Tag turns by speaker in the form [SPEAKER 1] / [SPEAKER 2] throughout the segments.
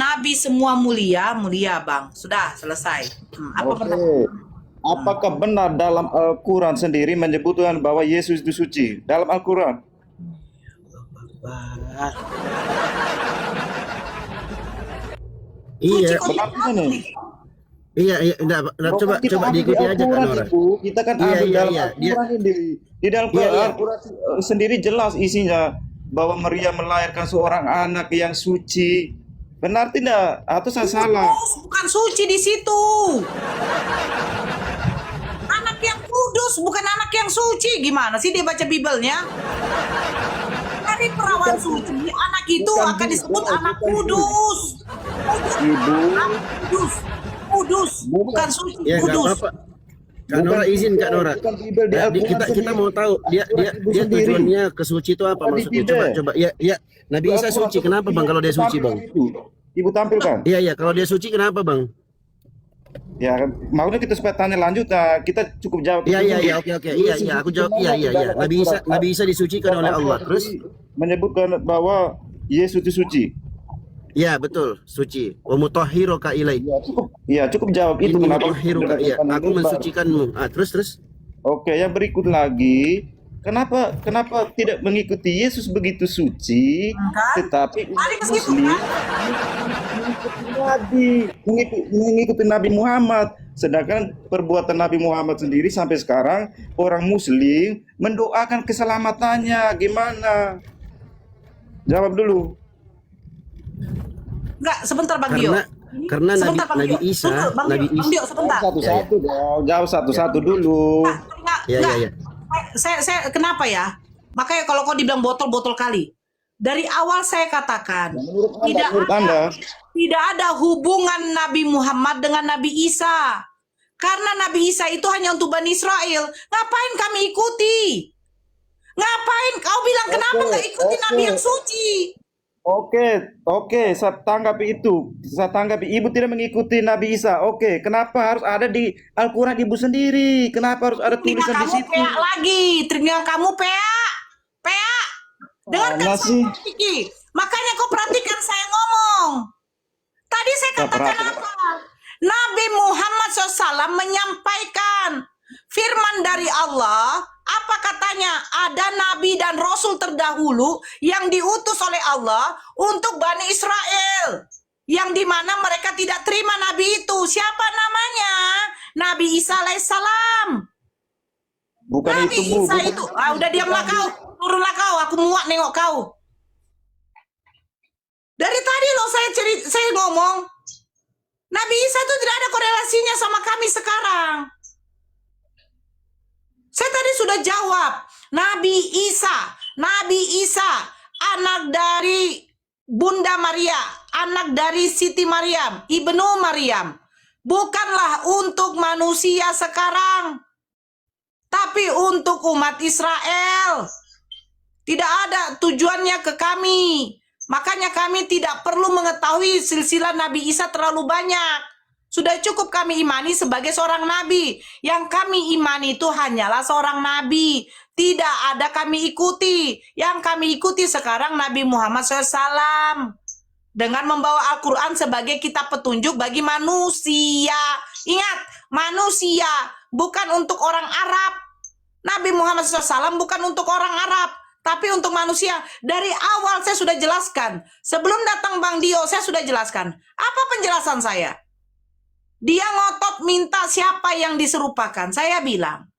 [SPEAKER 1] nabi semua mulia, mulia Bang. Sudah selesai. Apa
[SPEAKER 2] Oke.
[SPEAKER 1] pendapat?
[SPEAKER 2] Apakah benar dalam Al-Quran sendiri menyebutkan bahwa Yesus itu suci? Dalam Al-Quran.
[SPEAKER 1] Wah, suci
[SPEAKER 3] Iya,
[SPEAKER 1] kok
[SPEAKER 2] Benar
[SPEAKER 1] tidak
[SPEAKER 2] ini.
[SPEAKER 1] nih?
[SPEAKER 3] iya, iya, enggak,
[SPEAKER 2] Bahkan
[SPEAKER 3] coba
[SPEAKER 2] kita
[SPEAKER 3] coba
[SPEAKER 2] ambil di
[SPEAKER 3] diikuti aja Kak
[SPEAKER 2] Al-Quran
[SPEAKER 3] Nora.
[SPEAKER 2] itu, kita kan
[SPEAKER 3] Iya,
[SPEAKER 2] ambil
[SPEAKER 3] iya,
[SPEAKER 2] dalam
[SPEAKER 3] iya. Dia
[SPEAKER 2] Al-Quran ini. Di dalam
[SPEAKER 3] iya, iya.
[SPEAKER 2] Al-Quran sendiri jelas isinya bahwa Maria melahirkan seorang anak yang suci. Benar tidak? Atau saya salah?
[SPEAKER 1] Kudus, bukan suci di situ. Anak yang kudus, bukan anak yang suci. Gimana sih dia baca Biblenya? Dari perawan suci, anak itu
[SPEAKER 2] Bukan
[SPEAKER 1] akan disebut
[SPEAKER 2] Bible,
[SPEAKER 1] anak
[SPEAKER 2] bukan
[SPEAKER 1] kudus.
[SPEAKER 2] Ibu,
[SPEAKER 1] Kudus, kudus, bukan suci,
[SPEAKER 3] Ya nggak
[SPEAKER 1] kudus.
[SPEAKER 3] apa-apa. Kak Nora izin Kak Nora.
[SPEAKER 2] bukan Bible di Al-Quran
[SPEAKER 3] Kita
[SPEAKER 2] sendiri.
[SPEAKER 3] mau tahu dia
[SPEAKER 2] Ibu
[SPEAKER 3] dia
[SPEAKER 2] sendiri.
[SPEAKER 3] tujuannya ke suci itu apa
[SPEAKER 2] Bukan di
[SPEAKER 3] maksudnya?
[SPEAKER 2] Bible.
[SPEAKER 3] Coba ya ya Nabi Isa
[SPEAKER 2] Al-Quran
[SPEAKER 3] suci. Kenapa Bang kalau dia suci Bang?
[SPEAKER 2] Itu. Ibu tampilkan.
[SPEAKER 3] Iya iya kalau dia suci kenapa Bang?
[SPEAKER 2] Ya, maunya kita supaya tanya lanjut, nah, kita cukup jawab.
[SPEAKER 3] Iya
[SPEAKER 2] itu
[SPEAKER 3] iya
[SPEAKER 2] dulu.
[SPEAKER 3] iya oke iya iya aku jawab iya iya iya. Nabi Isa disucikan oleh Allah. Terus
[SPEAKER 2] menyebutkan bahwa Yesus itu suci.
[SPEAKER 3] ya betul suci. Wa mutahhiruka ilai.
[SPEAKER 2] Ya, cukup jawab itu
[SPEAKER 3] Inni
[SPEAKER 2] kenapa.
[SPEAKER 3] mutahhiruka ya. Aku mensucikanmu. Ah terus.
[SPEAKER 2] Oke, yang berikut lagi, kenapa tidak mengikuti Yesus begitu suci,
[SPEAKER 1] Kan?
[SPEAKER 2] tetapi
[SPEAKER 1] Tadi
[SPEAKER 2] umat
[SPEAKER 1] meskipun
[SPEAKER 2] Muslim
[SPEAKER 1] kan?
[SPEAKER 2] mengikuti Nabi Muhammad, sedangkan perbuatan Nabi Muhammad sendiri sampai sekarang orang Muslim mendoakan keselamatannya. Gimana? Jawab dulu.
[SPEAKER 1] Enggak, sebentar Bang Dio.
[SPEAKER 3] Karena
[SPEAKER 1] Sebentar, Bang
[SPEAKER 3] Nabi
[SPEAKER 1] Dio.
[SPEAKER 3] Isa,
[SPEAKER 1] Tunggu, Bang
[SPEAKER 3] Nabi
[SPEAKER 1] Dio, Bang
[SPEAKER 3] Isa.
[SPEAKER 1] Dio, sebentar.
[SPEAKER 2] Satu-satu dong. Jawab satu-satu dulu.
[SPEAKER 1] Enggak,
[SPEAKER 3] Ya
[SPEAKER 1] enggak.
[SPEAKER 3] ya ya.
[SPEAKER 1] Saya kenapa ya? Makanya kalau kau dibilang botol kali. Dari awal saya katakan
[SPEAKER 2] Menurut Anda,
[SPEAKER 1] tidak ada hubungan Nabi Muhammad dengan Nabi Isa. Karena Nabi Isa itu hanya untuk Bani Israel. Ngapain kami ikuti? Ngapain kau bilang kenapa nggak ikuti Nabi yang suci?
[SPEAKER 2] Oke, saya tanggapi itu. Saya tanggapi Ibu tidak mengikuti Nabi Isa. Oke, kenapa harus ada di Al-Quran Ibu sendiri? Kenapa harus ada
[SPEAKER 1] Telinga
[SPEAKER 2] tulisan di
[SPEAKER 1] kamu
[SPEAKER 2] situ?
[SPEAKER 1] peak lagi. Telinga kamu peak. Dengarkan
[SPEAKER 2] Mana sih?
[SPEAKER 1] saya, Kiki. Makanya kau perhatikan saya ngomong. Tadi saya
[SPEAKER 2] Saya
[SPEAKER 1] katakan
[SPEAKER 2] perhatikan.
[SPEAKER 1] apa? Nabi Muhammad SAW menyampaikan firman dari Allah. Apa katanya? Ada nabi dan rasul terdahulu yang diutus oleh Allah untuk Bani Israel. Yang dimana mereka tidak terima nabi itu. Siapa namanya? Nabi Isa alaihissalam.
[SPEAKER 2] Bukan
[SPEAKER 1] Nabi
[SPEAKER 2] itu, Bu.
[SPEAKER 1] Isa
[SPEAKER 2] Bukan
[SPEAKER 1] itu. Ah, udah diamlah kau. Turunlah kau. Aku muak nengok kau. Dari tadi loh saya ngomong. Nabi Isa itu tidak ada korelasinya sama kami sekarang. Saya tadi sudah jawab. Nabi Isa, anak dari Bunda Maria, anak dari Siti Maryam, Ibnu Maryam. Bukanlah untuk manusia sekarang, tapi untuk umat Israel. Tidak ada tujuannya ke kami. Makanya kami tidak perlu mengetahui silsilah Nabi Isa terlalu banyak. Sudah cukup kami imani sebagai seorang nabi. Yang kami imani itu hanyalah seorang nabi. Tidak ada kami ikuti. Yang kami ikuti sekarang Nabi Muhammad SAW. Dengan membawa Al-Quran sebagai kitab petunjuk bagi manusia. Ingat, manusia bukan untuk orang Arab. Nabi Muhammad SAW bukan untuk orang Arab, tapi untuk manusia. Dari awal saya sudah jelaskan. Sebelum datang Bang Dio, saya sudah jelaskan. Apa penjelasan saya? Dia ngotot minta siapa yang diserupakan. Saya bilang,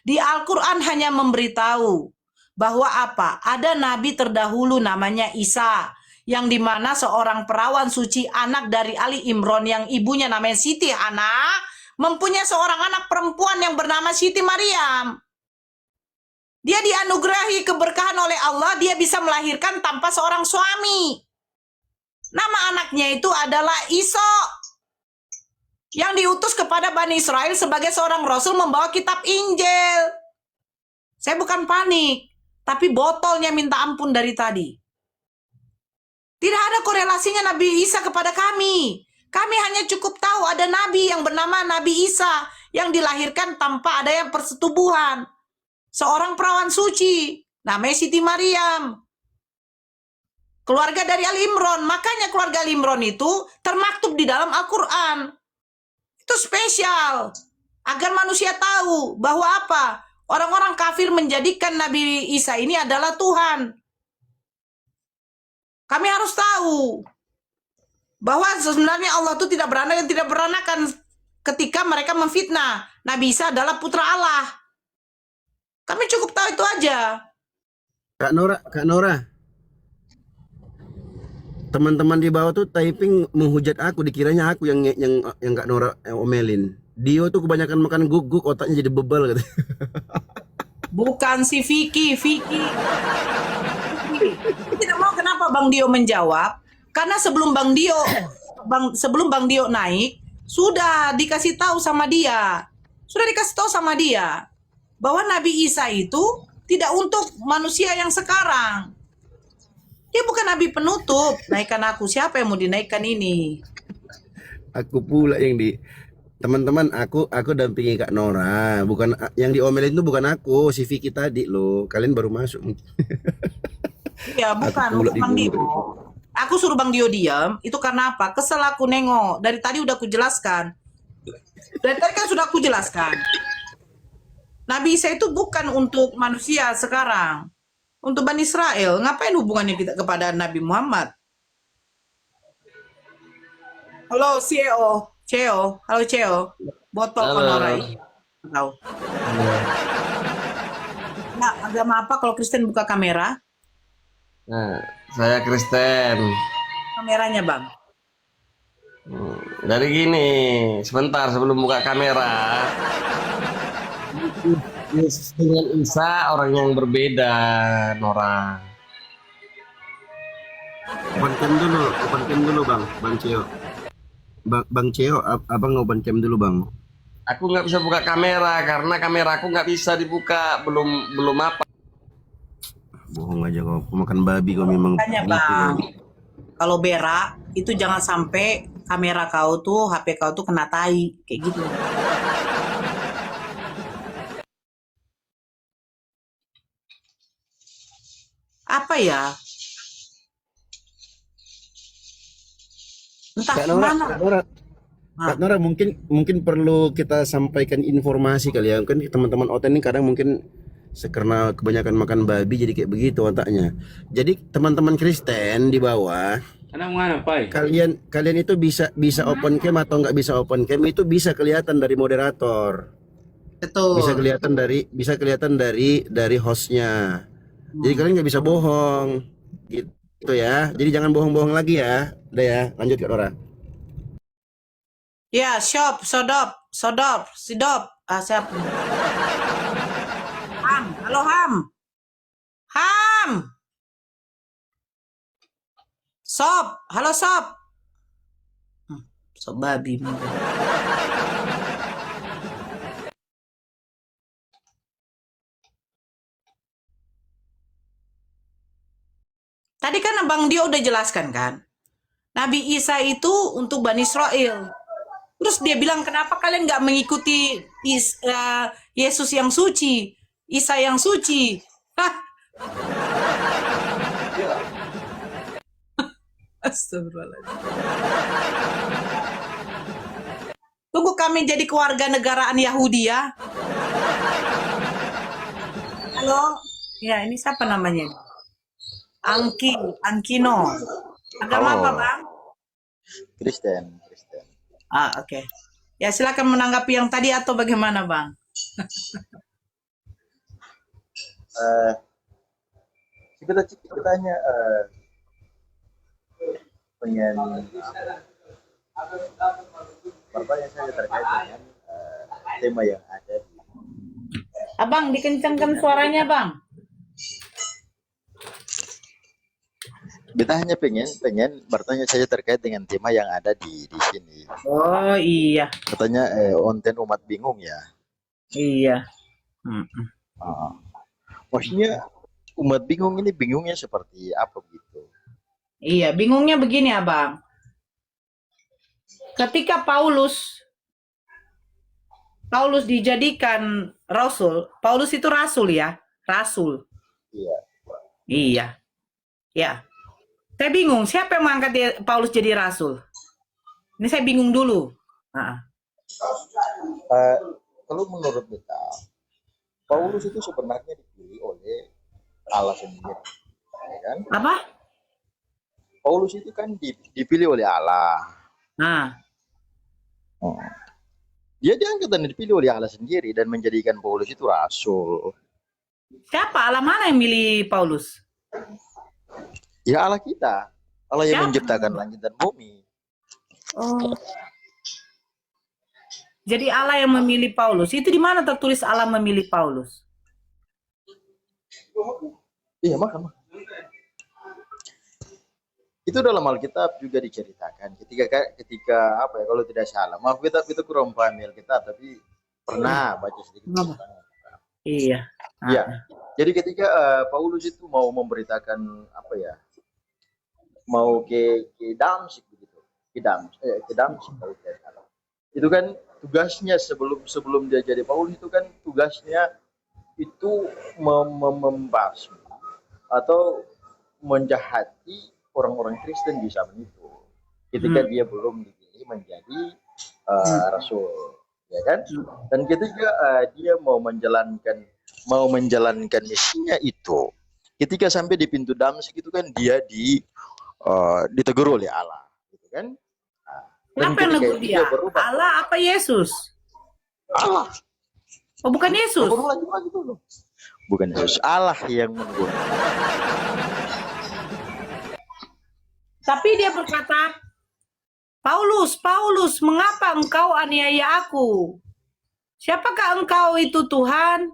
[SPEAKER 1] di Al-Quran hanya memberitahu bahwa apa? Ada nabi terdahulu namanya Isa, yang dimana seorang perawan suci anak dari Ali Imron yang ibunya namanya Siti Hana, mempunyai seorang anak perempuan yang bernama Siti Maryam. Dia dianugerahi keberkahan oleh Allah, dia bisa melahirkan tanpa seorang suami. Nama anaknya itu adalah Isa, yang diutus kepada Bani Israel sebagai seorang rasul membawa kitab Injil. Saya bukan panik, tapi botolnya minta ampun dari tadi. Tidak ada korelasinya Nabi Isa kepada kami. Kami hanya cukup tahu ada nabi yang bernama Nabi Isa yang dilahirkan tanpa ada yang persetubuhan. Seorang perawan suci, namanya Siti Maryam. Keluarga dari Ali Imran. Makanya keluarga Ali Imran itu termaktub di dalam Al-Quran. Itu spesial. Agar manusia tahu bahwa apa? Orang-orang kafir menjadikan Nabi Isa ini adalah Tuhan. Kami harus tahu bahwa sebenarnya Allah itu tidak beranak dan tidak beranakan ketika mereka memfitnah Nabi Isa adalah putra Allah. Kami cukup tahu itu aja.
[SPEAKER 3] Kak Nora. Teman-teman di bawah tuh typing menghujat aku, dikiranya aku yang Kak Nora omelin. Dio tuh kebanyakan makan guguk, otaknya jadi bebal gitu.
[SPEAKER 1] Bukan si Vicky. Tidak mau kenapa Bang Dio menjawab? Karena sebelum Bang Dio naik, sudah dikasih tahu sama dia. Bahwa Nabi Isa itu tidak untuk manusia yang sekarang. Dia bukan nabi penutup. Naikkan aku, siapa yang mau dinaikkan ini?
[SPEAKER 3] Aku pula yang di teman-teman, aku dampingi Kak Nora, bukan yang diomelin itu bukan aku, si Vicky tadi loh. Kalian baru masuk.
[SPEAKER 1] Ya bukan untuk Bang Dio. Aku suruh Bang Dio diam itu karena apa? Kesel aku nengok. Dari tadi udah aku jelaskan. Nabi Isa itu bukan untuk manusia sekarang. Untuk Bani Israel. Ngapain hubungannya kita kepada Nabi Muhammad? Halo CEO. Halo CEO. Botol konorai. Tahu. Nah, agama apa kalau Kristen buka kamera?
[SPEAKER 4] Nah, saya Kristen.
[SPEAKER 1] Kameranya, Bang.
[SPEAKER 4] Dari gini, sebentar sebelum buka kamera. Yesus dengan Isa orang yang berbeda, Nora.
[SPEAKER 3] Open cam dulu Bang Cio. Bang Cio, abang open cam dulu Bang.
[SPEAKER 4] Aku nggak bisa buka kamera karena kameraku nggak bisa dibuka, belum apa.
[SPEAKER 3] Bohong aja kau, makan babi kau memang.
[SPEAKER 1] Makanya Bang, kalau berak itu jangan sampai kamera kau tuh, HP kau tuh kena tai, kayak gitu. Apa ya? Entah
[SPEAKER 3] Kak Nora,
[SPEAKER 1] kemana.
[SPEAKER 3] Kak Nora, mungkin perlu kita sampaikan informasi kali ya. Kan teman-teman Oten ini kadang mungkin karena kebanyakan makan babi jadi kayak begitu otaknya. Jadi teman-teman Kristen di bawah, kalian itu bisa open cam atau nggak bisa open cam itu bisa kelihatan dari moderator.
[SPEAKER 1] Betul.
[SPEAKER 3] Bisa kelihatan dari hostnya. Jadi kalian nggak bisa bohong, gitu ya. Jadi jangan bohong-bohong lagi ya. Udah ya, lanjut Kak Nora.
[SPEAKER 1] Ya, Sidop. Siapa? Ham, halo Ham. Halo Sob. Sob babi. Tadi kan Abang Dio udah jelaskan kan, Nabi Isa itu untuk Bani Israel. Terus dia bilang kenapa kalian nggak mengikuti Yesus yang suci, Isa yang suci? Hah? Astagfirullahaladzim. Tunggu kami jadi keluarga negaraan Yahudi ya. Halo, ya ini siapa namanya? Ankino. Agama apa Bang?
[SPEAKER 5] Kristen.
[SPEAKER 1] Oke. Ya silakan menanggapi yang tadi atau bagaimana Bang?
[SPEAKER 5] Kita pengen bertanya saja terkait dengan tema yang ada di
[SPEAKER 1] Abang dikencangkan suaranya Bang.
[SPEAKER 5] Beta hanya pengen bertanya saja terkait dengan tema yang ada di sini.
[SPEAKER 1] Oh iya.
[SPEAKER 5] Katanya konten umat bingung ya.
[SPEAKER 1] Iya.
[SPEAKER 5] Maksudnya umat bingung ini bingungnya seperti apa gitu?
[SPEAKER 1] Iya, bingungnya begini Abang. Ketika Paulus dijadikan rasul, Paulus itu rasul ya, rasul.
[SPEAKER 5] Iya.
[SPEAKER 1] Iya. Ya. Saya bingung, siapa yang mengangkat Paulus jadi rasul? Ini saya bingung dulu.
[SPEAKER 5] Kalau menurut kita, Paulus itu sebenarnya dipilih oleh Allah sendiri, ya kan?
[SPEAKER 1] Apa?
[SPEAKER 5] Paulus itu kan dipilih oleh Allah.
[SPEAKER 1] Nah,
[SPEAKER 5] Hmm. Dia diangkat dan dipilih oleh Allah sendiri dan menjadikan Paulus itu rasul.
[SPEAKER 1] siapa? Allah mana yang milih Paulus?
[SPEAKER 5] Ya Allah kita, Allah yang
[SPEAKER 1] Siapa?
[SPEAKER 5] menciptakan langit dan bumi.
[SPEAKER 1] Oh. Jadi Allah yang memilih Paulus. Itu di mana tertulis Allah memilih Paulus?
[SPEAKER 5] Iya, makan. Itu dalam Alkitab juga diceritakan. Ketika apa ya, kalau tidak salah, maaf kita kurang paham Alkitab, tapi pernah baca sedikit.
[SPEAKER 1] Iya.
[SPEAKER 5] Iya. Jadi ketika Paulus itu mau memberitakan apa ya, mau ke Damsyik begitu, ke Damsyik kalau tidak salah. Itu kan tugasnya sebelum dia jadi Paulus itu kan tugasnya itu membasmi atau menjahati orang-orang Kristen di zaman itu. Ketika dia belum dipilih menjadi rasul, ya kan? Dan ketika dia mau menjalankan misinya itu, ketika sampai di pintu Damsyik itu kan dia ditegur oleh Allah, gitu kan? Dan
[SPEAKER 1] Siapa yang
[SPEAKER 5] ketika
[SPEAKER 1] negur
[SPEAKER 5] itu
[SPEAKER 1] dia?
[SPEAKER 5] berubah.
[SPEAKER 1] Allah apa Yesus?
[SPEAKER 5] Allah.
[SPEAKER 1] Oh, bukan Yesus.
[SPEAKER 5] Lagi dulu. Bukan Yesus, Allah yang menegur.
[SPEAKER 1] Tapi dia berkata, Paulus, Paulus, mengapa engkau aniaya aku? Siapakah engkau itu Tuhan?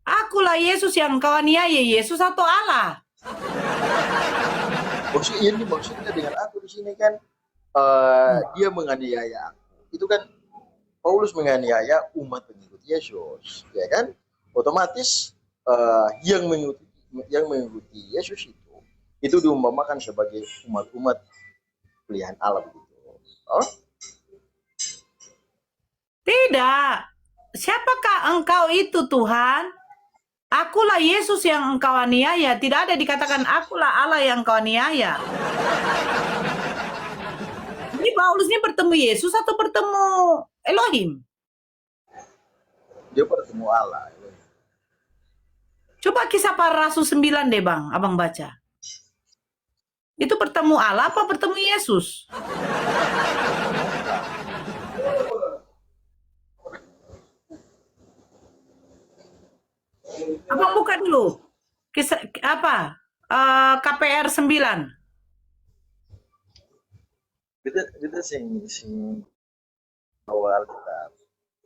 [SPEAKER 1] Akulah Yesus yang engkau aniaya. Yesus atau Allah?
[SPEAKER 5] Ini maksudnya dengan aku di sini kan dia menganiaya aku. Itu kan Paulus menganiaya umat pengikut Yesus, ya kan? Otomatis yang mengikuti Yesus itu diumpamakan sebagai umat pilihan Allah begitu. Oh?
[SPEAKER 1] Tidak. Siapakah engkau itu Tuhan? Akulah Yesus yang engkau aniaya. Tidak ada dikatakan akulah Allah yang engkau aniaya. Ini Paulus ini bertemu Yesus atau bertemu Elohim?
[SPEAKER 5] Dia bertemu Allah.
[SPEAKER 1] Coba Kisah Para Rasul 9 deh Bang, Abang baca. Itu bertemu Allah apa bertemu Yesus? Abang buka dulu. Kisah apa? KPR 9.
[SPEAKER 5] Kita sing awal kita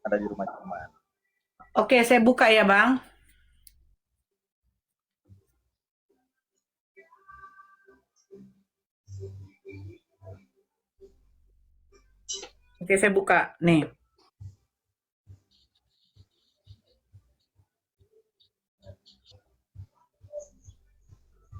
[SPEAKER 5] ada di rumah teman.
[SPEAKER 1] Oke, saya buka ya, Bang. Oke, saya buka. Nih.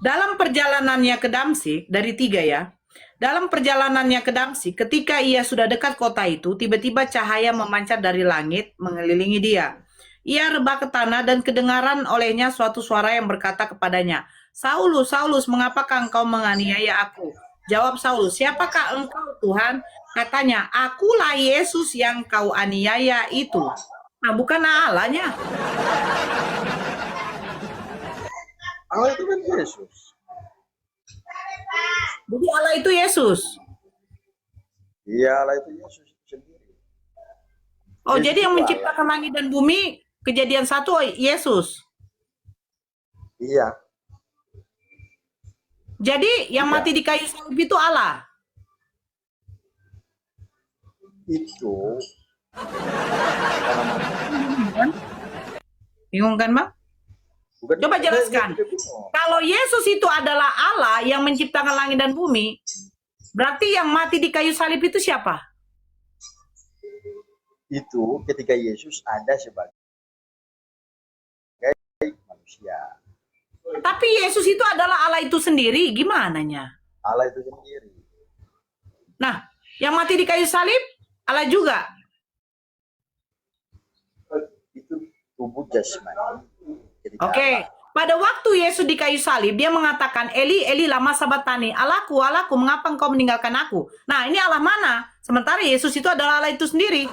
[SPEAKER 1] Dalam perjalanannya ke Damsyik, dari 3 ya. Dalam perjalanannya ke Damsyik, ketika ia sudah dekat kota itu, tiba-tiba cahaya memancar dari langit mengelilingi dia. Ia rebah ke tanah dan kedengaran olehnya suatu suara yang berkata kepadanya, Saulus, Saulus, mengapakah engkau menganiaya aku? Jawab Saulus, siapakah engkau Tuhan? Katanya, akulah Yesus yang kau aniaya itu. Nah, bukan Allahnya.
[SPEAKER 5] Allah itu kan Yesus.
[SPEAKER 1] Jadi Allah itu Yesus.
[SPEAKER 5] Iya, Allah itu Yesus sendiri.
[SPEAKER 1] Oh,
[SPEAKER 5] Yesus
[SPEAKER 1] jadi yang
[SPEAKER 5] itu
[SPEAKER 1] menciptakan langit dan bumi, Kejadian 1 Yesus.
[SPEAKER 5] Iya.
[SPEAKER 1] Jadi yang mati di kayu salib itu Allah.
[SPEAKER 5] Itu
[SPEAKER 1] Bingung kan, Bang?
[SPEAKER 5] bukan.
[SPEAKER 1] Coba jelaskan.
[SPEAKER 5] Saya bingung.
[SPEAKER 1] Kalau Yesus itu adalah Allah yang menciptakan langit dan bumi, berarti yang mati di kayu salib itu siapa?
[SPEAKER 5] Itu ketika Yesus ada sebagai manusia.
[SPEAKER 1] Tapi Yesus itu adalah Allah itu sendiri, gimananya?
[SPEAKER 5] Allah itu sendiri.
[SPEAKER 1] Nah, yang mati di kayu salib, Allah juga.
[SPEAKER 5] Itu tubuh jasmani. Ketika
[SPEAKER 1] Oke,
[SPEAKER 5] Allah.
[SPEAKER 1] Pada waktu Yesus di kayu salib, dia mengatakan, Eli, Eli, lama sabatani, Allahku, Allahku, mengapa engkau meninggalkan aku? Nah, ini Allah mana? Sementara Yesus itu adalah Allah itu sendiri.